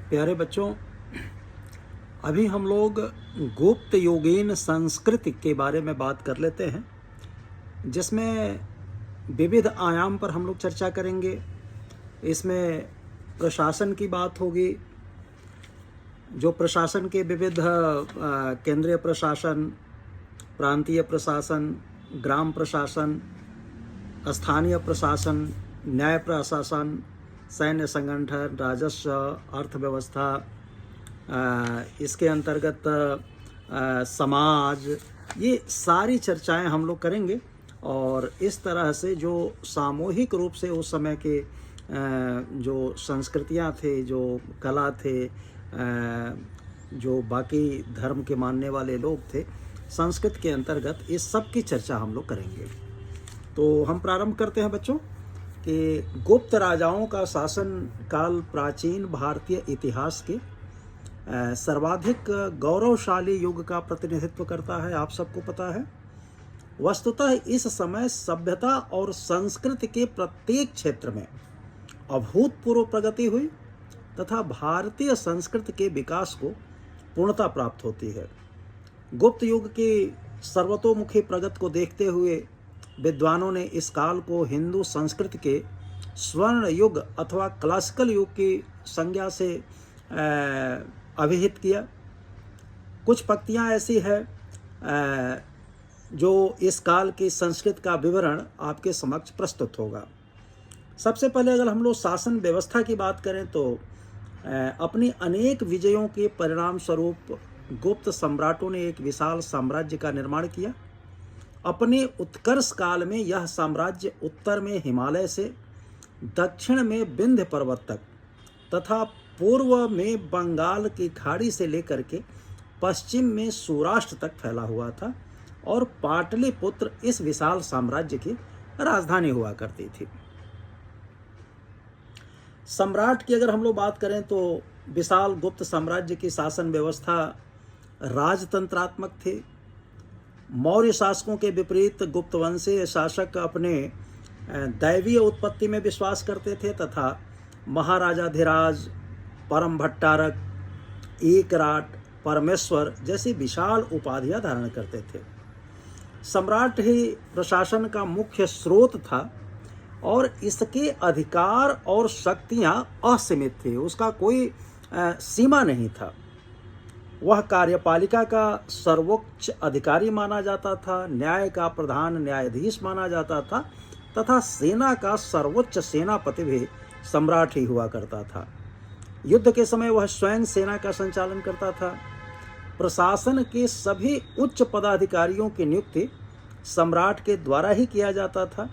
प्यारे बच्चों, अभी हम लोग गुप्त युगीन संस्कृति के बारे में बात कर लेते हैं, जिसमें विविध आयाम पर हम लोग चर्चा करेंगे। इसमें प्रशासन की बात होगी, जो प्रशासन के विविध केंद्रीय प्रशासन, प्रांतीय प्रशासन, ग्राम प्रशासन, स्थानीय प्रशासन, न्याय प्रशासन, सैन्य संगठन, राजस्व, अर्थव्यवस्था, इसके अंतर्गत समाज, ये सारी चर्चाएं हम लोग करेंगे। और इस तरह से जो सामूहिक रूप से उस समय के जो संस्कृतियां थे, जो कला थे, जो बाकी धर्म के मानने वाले लोग थे, संस्कृत के अंतर्गत इस सब की चर्चा हम लोग करेंगे। तो हम प्रारंभ करते हैं बच्चों कि गुप्त राजाओं का शासन काल प्राचीन भारतीय इतिहास के सर्वाधिक गौरवशाली युग का प्रतिनिधित्व करता है। आप सबको पता है, वस्तुतः इस समय सभ्यता और संस्कृति के प्रत्येक क्षेत्र में अभूतपूर्व प्रगति हुई तथा भारतीय संस्कृति के विकास को पूर्णता प्राप्त होती है। गुप्त युग की सर्वतोमुखी प्रगति को देखते हुए विद्वानों ने इस काल को हिंदू संस्कृति के स्वर्ण युग अथवा क्लासिकल युग की संज्ञा से अभिहित किया। कुछ पंक्तियां ऐसी है जो इस काल की संस्कृति का विवरण आपके समक्ष प्रस्तुत होगा। सबसे पहले अगर हम लोग शासन व्यवस्था की बात करें तो अपनी अनेक विजयों के परिणाम स्वरूप गुप्त सम्राटों ने एक विशाल साम्राज्य का निर्माण किया। अपने उत्कर्ष काल में यह साम्राज्य उत्तर में हिमालय से, दक्षिण में विंध्य पर्वत तक तथा पूर्व में बंगाल की खाड़ी से लेकर के पश्चिम में सौराष्ट्र तक फैला हुआ था और पाटलिपुत्र इस विशाल साम्राज्य की राजधानी हुआ करती थी। सम्राट की अगर हम लोग बात करें तो विशाल गुप्त साम्राज्य की शासन व्यवस्था राजतंत्रात्मक थी। मौर्य शासकों के विपरीत गुप्त वंशीय शासक अपने दैवीय उत्पत्ति में विश्वास करते थे तथा महाराजाधिराज, परम भट्टारक, एकराट, परमेश्वर जैसी विशाल उपाधियां धारण करते थे। सम्राट ही प्रशासन का मुख्य स्रोत था और इसके अधिकार और शक्तियां असीमित थी, उसका कोई सीमा नहीं था। वह कार्यपालिका का सर्वोच्च अधिकारी माना जाता था, न्याय का प्रधान न्यायाधीश माना जाता था तथा सेना का सर्वोच्च सेनापति भी सम्राट ही हुआ करता था। युद्ध के समय वह स्वयं सेना का संचालन करता था। प्रशासन के सभी उच्च पदाधिकारियों की नियुक्ति सम्राट के द्वारा ही किया जाता था।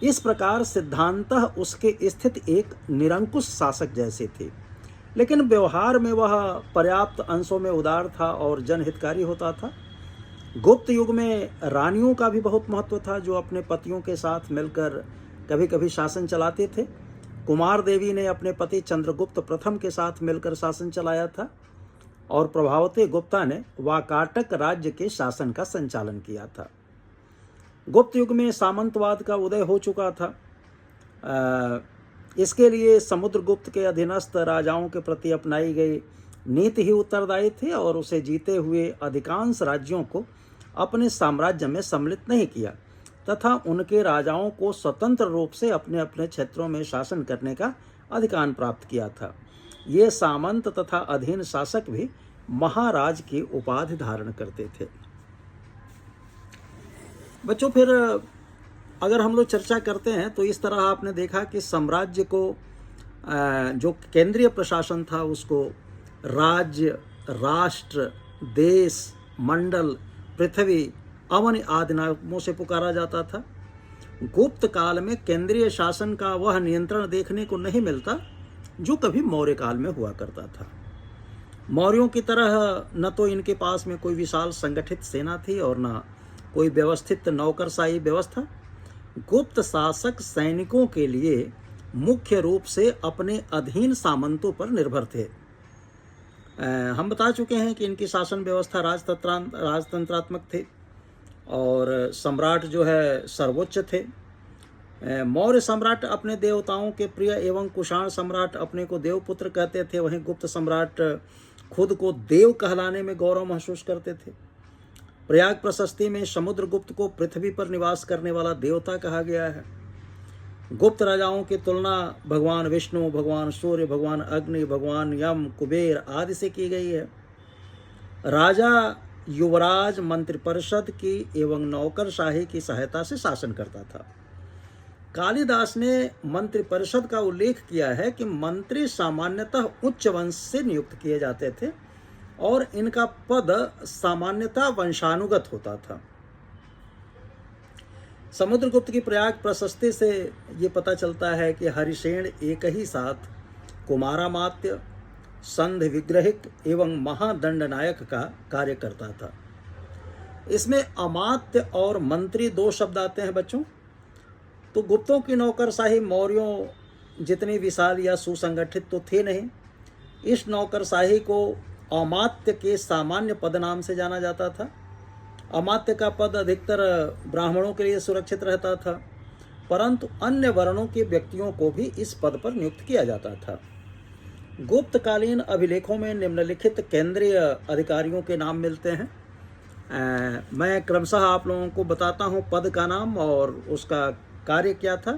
इस प्रकार सिद्धांतः उसके स्थिति एक निरंकुश शासक जैसी थी, लेकिन व्यवहार में वह पर्याप्त अंशों में उदार था और जनहितकारी होता था। गुप्त युग में रानियों का भी बहुत महत्व था, जो अपने पतियों के साथ मिलकर कभी कभी शासन चलाते थे। कुमार देवी ने अपने पति चंद्रगुप्त प्रथम के साथ मिलकर शासन चलाया था और प्रभावती गुप्ता ने वाकाटक राज्य के शासन का संचालन किया था। गुप्त युग में सामंतवाद का उदय हो चुका था। इसके लिए समुद्रगुप्त के अधीनस्थ राजाओं के प्रति अपनाई गई नीति ही उत्तरदायी थी और उसे जीते हुए अधिकांश राज्यों को अपने साम्राज्य में सम्मिलित नहीं किया तथा उनके राजाओं को स्वतंत्र रूप से अपने अपने क्षेत्रों में शासन करने का अधिकार प्राप्त किया था। ये सामंत तथा अधीन शासक भी महाराज की उपाधि धारण करते थे। बच्चों, फिर अगर हम लोग चर्चा करते हैं तो इस तरह आपने देखा कि साम्राज्य को जो केंद्रीय प्रशासन था उसको राज्य, राष्ट्र, देश, मंडल, पृथ्वी, अवन आदि नामों से पुकारा जाता था। गुप्त काल में केंद्रीय शासन का वह नियंत्रण देखने को नहीं मिलता जो कभी मौर्य काल में हुआ करता था। मौर्यों की तरह न तो इनके पास में कोई विशाल संगठित सेना थी और न कोई व्यवस्थित नौकरशाही व्यवस्था। गुप्त शासक सैनिकों के लिए मुख्य रूप से अपने अधीन सामंतों पर निर्भर थे। हम बता चुके हैं कि इनकी शासन व्यवस्था राजतंत्रात्मक थे और सम्राट जो है सर्वोच्च थे। मौर्य सम्राट अपने देवताओं के प्रिय एवं कुषाण सम्राट अपने को देवपुत्र कहते थे, वहीं गुप्त सम्राट खुद को देव कहलाने में गौरव महसूस करते थे। प्रयाग प्रशस्ति में समुद्रगुप्त को पृथ्वी पर निवास करने वाला देवता कहा गया है। गुप्त राजाओं की तुलना भगवान विष्णु, भगवान सूर्य, भगवान अग्नि, भगवान यम, कुबेर आदि से की गई है। राजा युवराज मंत्रिपरिषद की एवं नौकरशाही की सहायता से शासन करता था। कालिदास ने मंत्रिपरिषद का उल्लेख किया है कि मंत्री सामान्यतः उच्च वंश से नियुक्त किए जाते थे और इनका पद सामान्यतः वंशानुगत होता था। समुद्रगुप्त की प्रयाग प्रशस्ति से ये पता चलता है कि हरिसेन एक ही साथ कुमारामात्य, संधि विग्रहिक एवं महादंडनायक का कार्य करता था। इसमें अमात्य और मंत्री दो शब्द आते हैं बच्चों। तो गुप्तों की नौकरशाही मौर्यों जितनी विशाल या सुसंगठित तो थी नहीं। इस नौकरशाही को अमात्य के सामान्य पद नाम से जाना जाता था। अमात्य का पद अधिकतर ब्राह्मणों के लिए सुरक्षित रहता था, परंतु अन्य वर्णों के व्यक्तियों को भी इस पद पर नियुक्त किया जाता था। गुप्तकालीन अभिलेखों में निम्नलिखित केंद्रीय अधिकारियों के नाम मिलते हैं। मैं क्रमशः आप लोगों को बताता हूँ पद का नाम और उसका कार्य क्या था।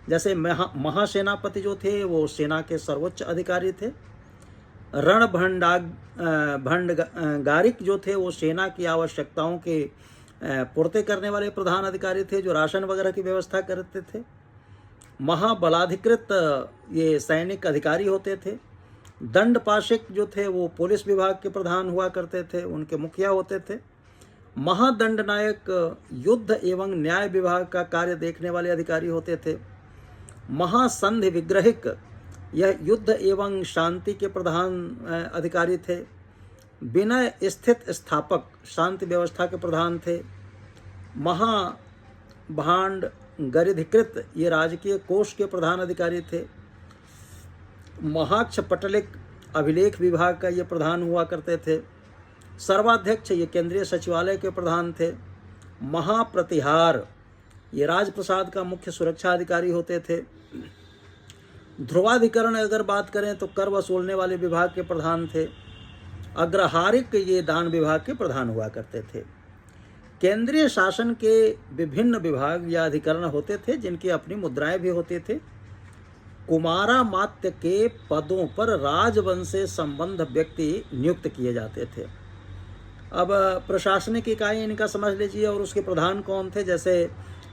जैसे महासेनापति जो थे वो सेना के सर्वोच्च अधिकारी थे। भंडागारिक जो थे वो सेना की आवश्यकताओं के पूर्ति करने वाले प्रधान अधिकारी थे, जो राशन वगैरह की व्यवस्था करते थे। महाबलाधिकृत ये सैनिक अधिकारी होते थे। दंडपाशिक जो थे वो पुलिस विभाग के प्रधान हुआ करते थे, उनके मुखिया होते थे। महादंडनायक युद्ध एवं न्याय विभाग का कार्य देखने वाले अधिकारी होते थे। महासंधि विग्रहिक यह युद्ध एवं शांति के प्रधान अधिकारी थे। विनय स्थित स्थापक शांति व्यवस्था के प्रधान थे। महाभांड गरिधिकृत ये राजकीय कोष के प्रधान अधिकारी थे। महाक्ष पटलिक अभिलेख विभाग का ये प्रधान हुआ करते थे। सर्वाध्यक्ष ये केंद्रीय सचिवालय के प्रधान थे। महाप्रतिहार ये राजप्रसाद का मुख्य सुरक्षा अधिकारी होते थे। ध्रुवाधिकरण अगर बात करें तो कर वसूलने वाले विभाग के प्रधान थे। अग्रहारिक ये दान विभाग के प्रधान हुआ करते थे। केंद्रीय शासन के विभिन्न विभाग या अधिकरण होते थे जिनकी अपनी मुद्राएं भी होते थे। कुमारामात्य के पदों पर राजवंश से संबंध व्यक्ति नियुक्त किए जाते थे। अब प्रशासनिक इकाई इनका समझ लीजिए और उसके प्रधान कौन थे। जैसे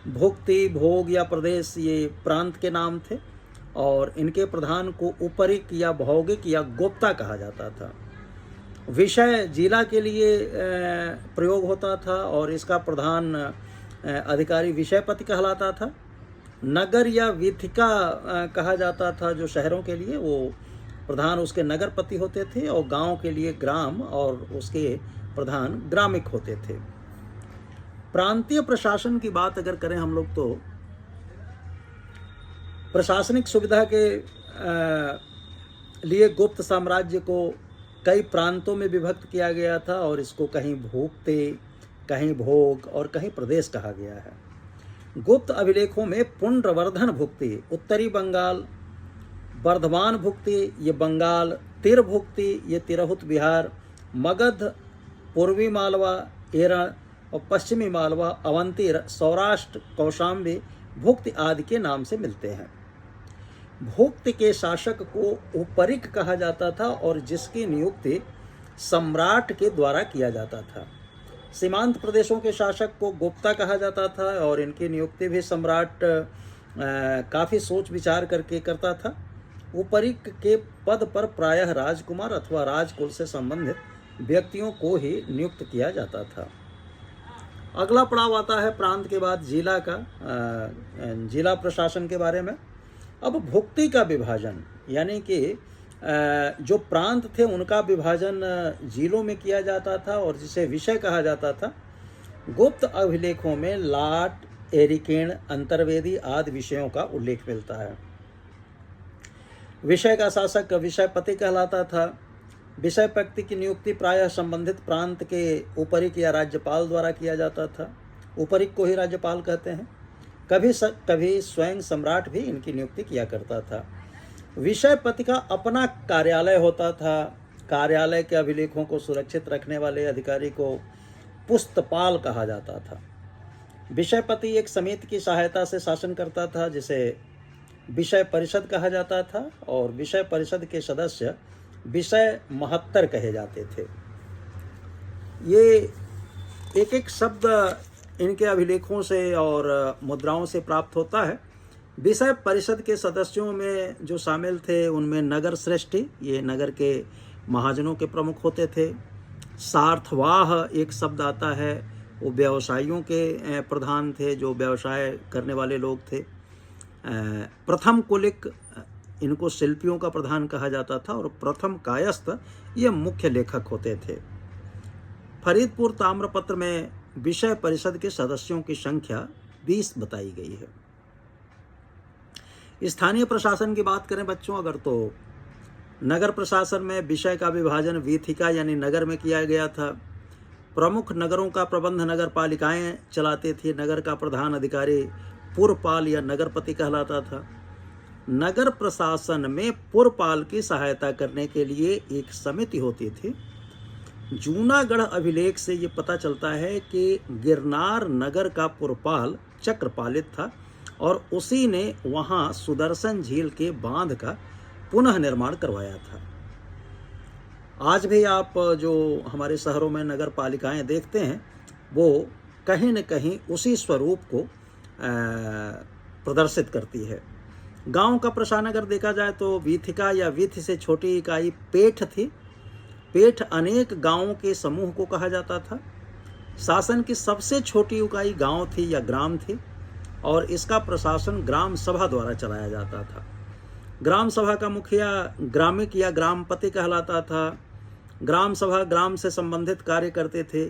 भुक्ति, भोग या प्रदेश ये प्रांत के नाम थे और इनके प्रधान को उपरिक या भौगिक या गोप्ता कहा जाता था। विषय जिला के लिए प्रयोग होता था और इसका प्रधान अधिकारी विषयपति कहलाता था। नगर या वीथिका कहा जाता था जो शहरों के लिए, वो प्रधान उसके नगरपति होते थे और गांव के लिए ग्राम और उसके प्रधान ग्रामिक होते थे। प्रांतीय प्रशासन की बात अगर करें हम लोग तो प्रशासनिक सुविधा के लिए गुप्त साम्राज्य को कई प्रांतों में विभक्त किया गया था और इसको कहीं भुक्ति, कहीं भोग और कहीं प्रदेश कहा गया है। गुप्त अभिलेखों में पुंड्रवर्धन भुक्ति उत्तरी बंगाल, वर्धमान भुक्ति ये बंगाल, तिर भुक्ति ये तिरहुत बिहार, मगध पूर्वी मालवा एरण और पश्चिमी मालवा अवंती सौराष्ट्र कौशाम्बी भुक्ति आदि के नाम से मिलते हैं। भुक्ति के शासक को उपरिक कहा जाता था और जिसकी नियुक्ति सम्राट के द्वारा किया जाता था। सीमांत प्रदेशों के शासक को गुप्ता कहा जाता था और इनकी नियुक्ति भी सम्राट काफ़ी सोच विचार करके करता था। उपरिक के पद पर प्रायः राजकुमार अथवा राजकुल से संबंधित व्यक्तियों को ही नियुक्त किया जाता था। अगला पड़ाव आता है प्रांत के बाद जिला का, जिला प्रशासन के बारे में। अब भुक्ति का विभाजन यानी कि जो प्रांत थे उनका विभाजन जिलों में किया जाता था और जिसे विषय कहा जाता था। गुप्त अभिलेखों में लाट, एरिकेण, अंतर्वेदी आदि विषयों का उल्लेख मिलता है। विषय का शासक विषयपति कहलाता था। विषयपति की नियुक्ति प्रायः संबंधित प्रांत के उपरिक या राज्यपाल द्वारा किया जाता था। उपरिक को ही राज्यपाल कहते हैं। कभी स्वयं सम्राट भी इनकी नियुक्ति किया करता था। विषयपति का अपना कार्यालय होता था। कार्यालय के अभिलेखों को सुरक्षित रखने वाले अधिकारी को पुस्तपाल कहा जाता था। विषयपति एक समिति की सहायता से शासन करता था जिसे विषय परिषद कहा जाता था, और विषय परिषद के सदस्य विषय महत्तर कहे जाते थे। ये एक एक शब्द इनके अभिलेखों से और मुद्राओं से प्राप्त होता है। विषय परिषद के सदस्यों में जो शामिल थे उनमें नगर श्रेष्ठी, ये नगर के महाजनों के प्रमुख होते थे। सार्थवाह एक शब्द आता है, वो व्यवसायियों के प्रधान थे, जो व्यवसाय करने वाले लोग थे। प्रथम कुलिक, इनको शिल्पियों का प्रधान कहा जाता था, और प्रथम कायस्थ ये मुख्य लेखक होते थे। फरीदपुर ताम्रपत्र में विषय परिषद के सदस्यों की संख्या 20 बताई गई है। स्थानीय प्रशासन की बात करें बच्चों अगर, तो नगर प्रशासन में विषय का विभाजन वीथिका यानी नगर में किया गया था। प्रमुख नगरों का प्रबंध नगर पालिकाएं चलाते थे। नगर का प्रधान अधिकारी पुरपाल या नगरपति कहलाता था। नगर प्रशासन में पुरपाल की सहायता करने के लिए एक समिति होती थी। जूनागढ़ अभिलेख से ये पता चलता है कि गिरनार नगर का पुरपाल चक्रपालित था, और उसी ने वहाँ सुदर्शन झील के बांध का पुनः निर्माण करवाया था। आज भी आप जो हमारे शहरों में नगर पालिकाएँ देखते हैं, वो कहीं न कहीं उसी स्वरूप को प्रदर्शित करती है। गांव का प्रशासन अगर देखा जाए तो वीथिका या वीथि से छोटी इकाई पेठ थी। पेठ अनेक गांवों के समूह को कहा जाता था। शासन की सबसे छोटी इकाई गांव थी या ग्राम थी, और इसका प्रशासन ग्राम सभा द्वारा चलाया जाता था। ग्राम सभा का मुखिया ग्रामिक या ग्रामपति कहलाता था। ग्राम सभा ग्राम से संबंधित कार्य करते थे।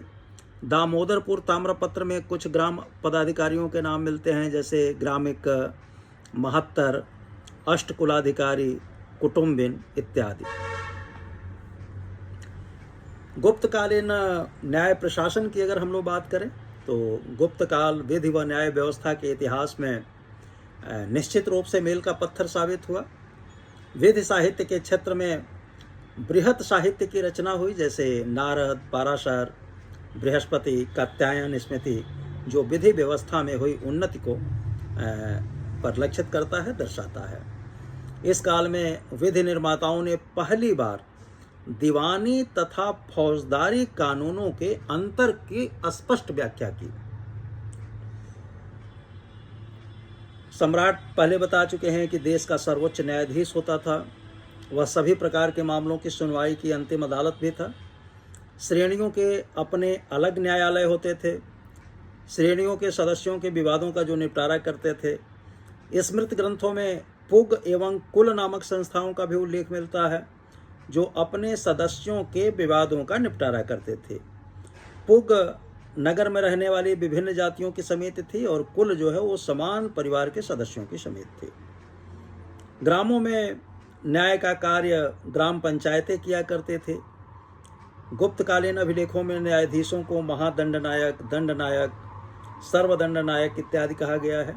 दामोदरपुर ताम्रपत्र में कुछ ग्राम पदाधिकारियों के नाम मिलते हैं, जैसे ग्रामिक, महत्तर, अष्टकुलाधिकारी, कुटुंबिन इत्यादि। गुप्तकालीन न्याय प्रशासन की अगर हम लोग बात करें तो गुप्त काल विधि व न्याय व्यवस्था के इतिहास में निश्चित रूप से मील का पत्थर साबित हुआ। विधि साहित्य के क्षेत्र में बृहत साहित्य की रचना हुई, जैसे नारद, पाराशर, बृहस्पति, कात्यायन स्मृति, जो विधि व्यवस्था में हुई उन्नति को परिलक्षित करता है, दर्शाता है। इस काल में विधि निर्माताओं ने पहली बार दीवानी तथा फौजदारी कानूनों के अंतर की स्पष्ट व्याख्या की। सम्राट पहले बता चुके हैं कि देश का सर्वोच्च न्यायाधीश होता था। वह सभी प्रकार के मामलों की सुनवाई की अंतिम अदालत भी था। श्रेणियों के अपने अलग न्यायालय होते थे। श्रेणियों के सदस्यों के विवादों का जो निपटारा करते थे। स्मृत ग्रंथों में पुग एवं कुल नामक संस्थाओं का भी उल्लेख मिलता है, जो अपने सदस्यों के विवादों का निपटारा करते थे। पुग नगर में रहने वाली विभिन्न जातियों की समिति थी, और कुल जो है वो समान परिवार के सदस्यों की समिति थी। ग्रामों में न्याय का कार्य ग्राम पंचायतें किया करते थे। गुप्तकालीन अभिलेखों में न्यायाधीशों को महादंडनायक, दंडनायक, सर्वदंडनायक इत्यादि कहा गया है।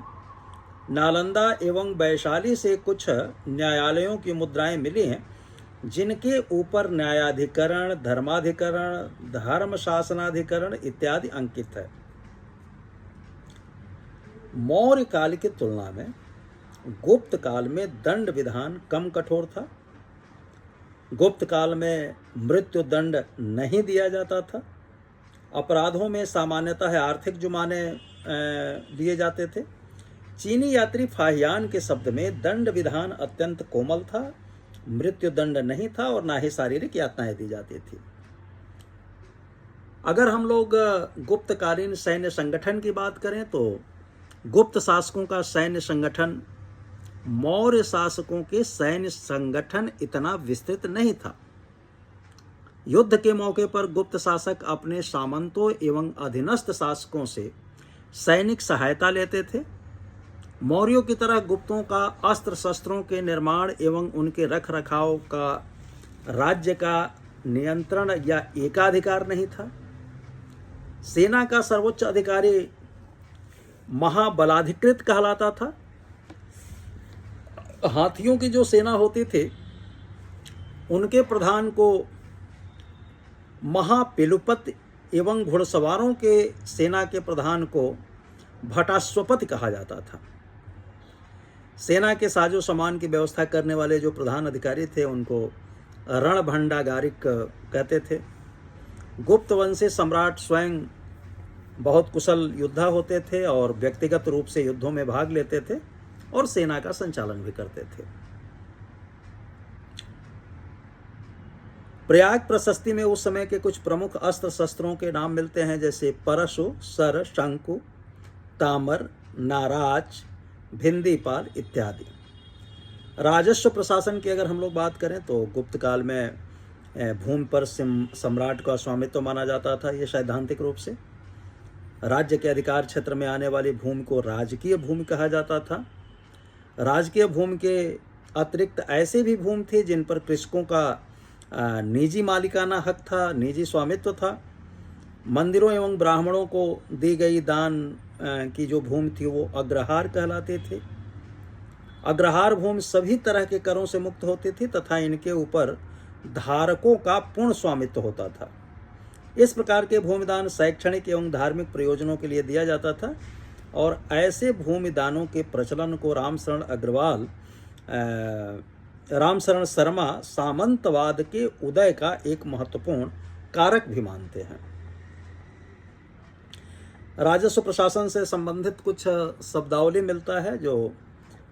नालंदा एवं वैशाली से कुछ न्यायालयों की मुद्राएं मिली हैं, जिनके ऊपर न्यायाधिकरण, धर्माधिकरण, धर्म शासनाधिकरण इत्यादि अंकित है। मौर्य काल की तुलना में गुप्त काल में दंड विधान कम कठोर था। गुप्त काल में मृत्यु दंड नहीं दिया जाता था। अपराधों में सामान्यतः आर्थिक जुर्माने दिए जाते थे। चीनी यात्री फाहियान के शब्द में दंड विधान अत्यंत कोमल था। मृत्यु दंड नहीं था, और ना ही शारीरिक यातनाएं दी जाती थी। अगर हम लोग गुप्तकालीन सैन्य संगठन की बात करें तो गुप्त शासकों का सैन्य संगठन मौर्य शासकों के सैन्य संगठन इतना विस्तृत नहीं था। युद्ध के मौके पर गुप्त शासक अपने सामंतों एवं अधीनस्थ शासकों से सैनिक सहायता लेते थे। मौर्यों की तरह गुप्तों का अस्त्र शस्त्रों के निर्माण एवं उनके रख रखाव का राज्य का नियंत्रण या एकाधिकार नहीं था। सेना का सर्वोच्च अधिकारी महाबलाधिकृत कहलाता था। हाथियों की जो सेना होती थी उनके प्रधान को महापिलुपत एवं घुड़सवारों के सेना के प्रधान को भटाश्वपति कहा जाता था। सेना के साजो सामान की व्यवस्था करने वाले जो प्रधान अधिकारी थे उनको रणभंडागारिक कहते थे। गुप्त वंशी सम्राट स्वयं बहुत कुशल योद्धा होते थे और व्यक्तिगत रूप से युद्धों में भाग लेते थे और सेना का संचालन भी करते थे। प्रयाग प्रशस्ति में उस समय के कुछ प्रमुख अस्त्र शस्त्रों के नाम मिलते हैं, जैसे परशु, सर, शंकु, तामर, नाराज, भिंदीपाल इत्यादि। राजस्व प्रशासन की अगर हम लोग बात करें तो गुप्त काल में भूमि पर सम्राट का स्वामित्व माना जाता था। ये सैद्धांतिक रूप से राज्य के अधिकार क्षेत्र में आने वाली भूमि को राजकीय भूमि कहा जाता था। राजकीय भूमि के अतिरिक्त ऐसे भी भूमि थे जिन पर कृषकों का निजी मालिकाना हक था, निजी स्वामित्व था। मंदिरों एवं ब्राह्मणों को दी गई दान की जो भूमि थी वो अग्रहार कहलाते थे। अग्रहार भूमि सभी तरह के करों से मुक्त होती थी तथा इनके ऊपर धारकों का पूर्ण स्वामित्व होता था। इस प्रकार के भूमिदान शैक्षणिक एवं धार्मिक प्रयोजनों के लिए दिया जाता था और ऐसे भूमिदानों के प्रचलन को रामशरण शर्मा सामंतवाद के उदय का एक महत्वपूर्ण कारक भी मानते हैं। राजस्व प्रशासन से संबंधित कुछ शब्दावली मिलता है जो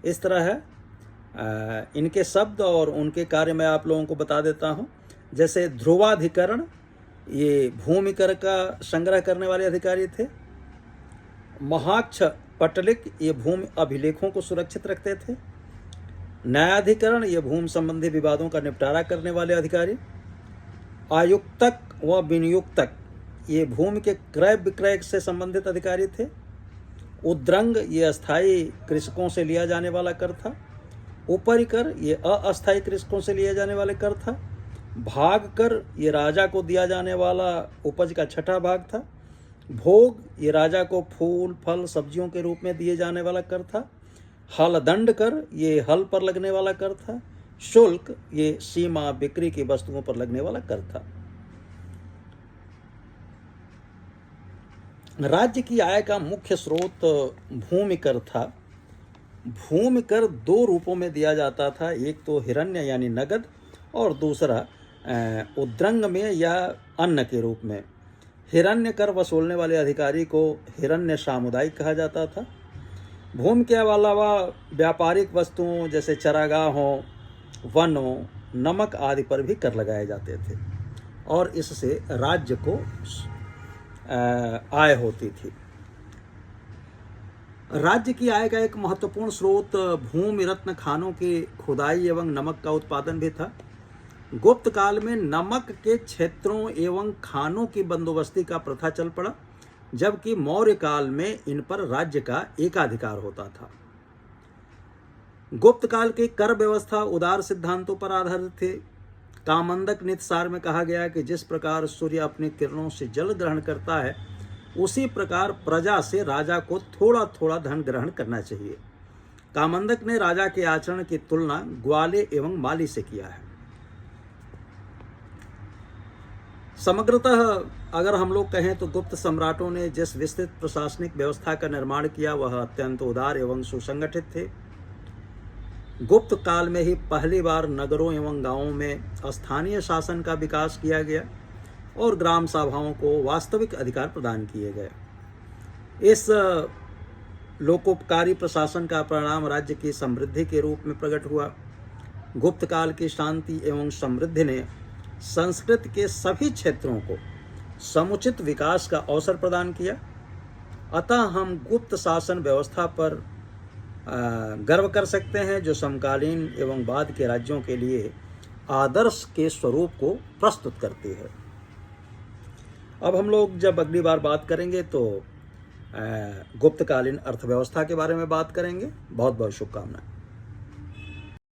इस तरह है। इनके शब्द और उनके कार्य मैं आप लोगों को बता देता हूं। जैसे ध्रुवाधिकरण, ये भूमि कर का संग्रह करने वाले अधिकारी थे। महाक्ष पटलिक, ये भूमि अभिलेखों को सुरक्षित रखते थे। न्यायाधिकरण, ये भूमि संबंधी विवादों का निपटारा करने वाले अधिकारी। आयुक्तक व विनियुक्तक, ये भूमि के क्रय विक्रय से संबंधित अधिकारी थे। उद्रंग, ये अस्थायी कृषकों से लिया जाने वाला कर था। ऊपरी कर, ये अस्थायी कृषकों से लिया जाने वाले कर था। भाग कर, ये राजा को दिया जाने वाला उपज का छठा भाग था। भोग, ये राजा को फूल फल सब्जियों के रूप में दिए जाने वाला कर था। हल दंड कर, ये हल पर लगने वाला कर था। शुल्क, ये सीमा बिक्री की वस्तुओं पर लगने वाला कर था। राज्य की आय का मुख्य स्रोत भूमि कर था। भूमि कर दो रूपों में दिया जाता था, एक तो हिरण्य यानी नगद और दूसरा उद्रंग में या अन्न के रूप में। हिरण्य कर वसूलने वाले अधिकारी को हिरण्य सामुदायिक कहा जाता था। भूमि के अलावा व्यापारिक वस्तुओं जैसे चरागाहों, वनों, नमक आदि पर भी कर लगाए जाते थे और इससे राज्य को आय होती थी। राज्य की आय का एक महत्वपूर्ण स्रोत भूमि रत्न खानों की खुदाई एवं नमक का उत्पादन भी था। गुप्त काल में नमक के क्षेत्रों एवं खानों की बंदोबस्ती का प्रथा चल पड़ा, जबकि मौर्य काल में इन पर राज्य का एकाधिकार होता था। गुप्त काल की कर व्यवस्था उदार सिद्धांतों पर आधारित थे। कामंदक नितसार में कहा गया कि जिस प्रकार सूर्य अपनी किरणों से जल ग्रहण करता है उसी प्रकार प्रजा से राजा को थोड़ा थोड़ा धन ग्रहण करना चाहिए। कामंदक ने राजा के आचरण की तुलना ग्वाले एवं माली से किया है। समग्रतः अगर हम लोग कहें तो गुप्त सम्राटों ने जिस विस्तृत प्रशासनिक व्यवस्था का निर्माण किया वह अत्यंत उदार एवं सुसंगठित थे। गुप्त काल में ही पहली बार नगरों एवं गांवों में स्थानीय शासन का विकास किया गया और ग्राम सभाओं को वास्तविक अधिकार प्रदान किए गए। इस लोकोपकारी प्रशासन का परिणाम राज्य की समृद्धि के रूप में प्रकट हुआ। गुप्त काल की शांति एवं समृद्धि ने संस्कृति के सभी क्षेत्रों को समुचित विकास का अवसर प्रदान किया। अतः हम गुप्त शासन व्यवस्था पर गर्व कर सकते हैं जो समकालीन एवं बाद के राज्यों के लिए आदर्श के स्वरूप को प्रस्तुत करती है। अब हम लोग जब अगली बार बात करेंगे तो गुप्तकालीन अर्थव्यवस्था के बारे में बात करेंगे। बहुत बहुत शुभकामनाएं।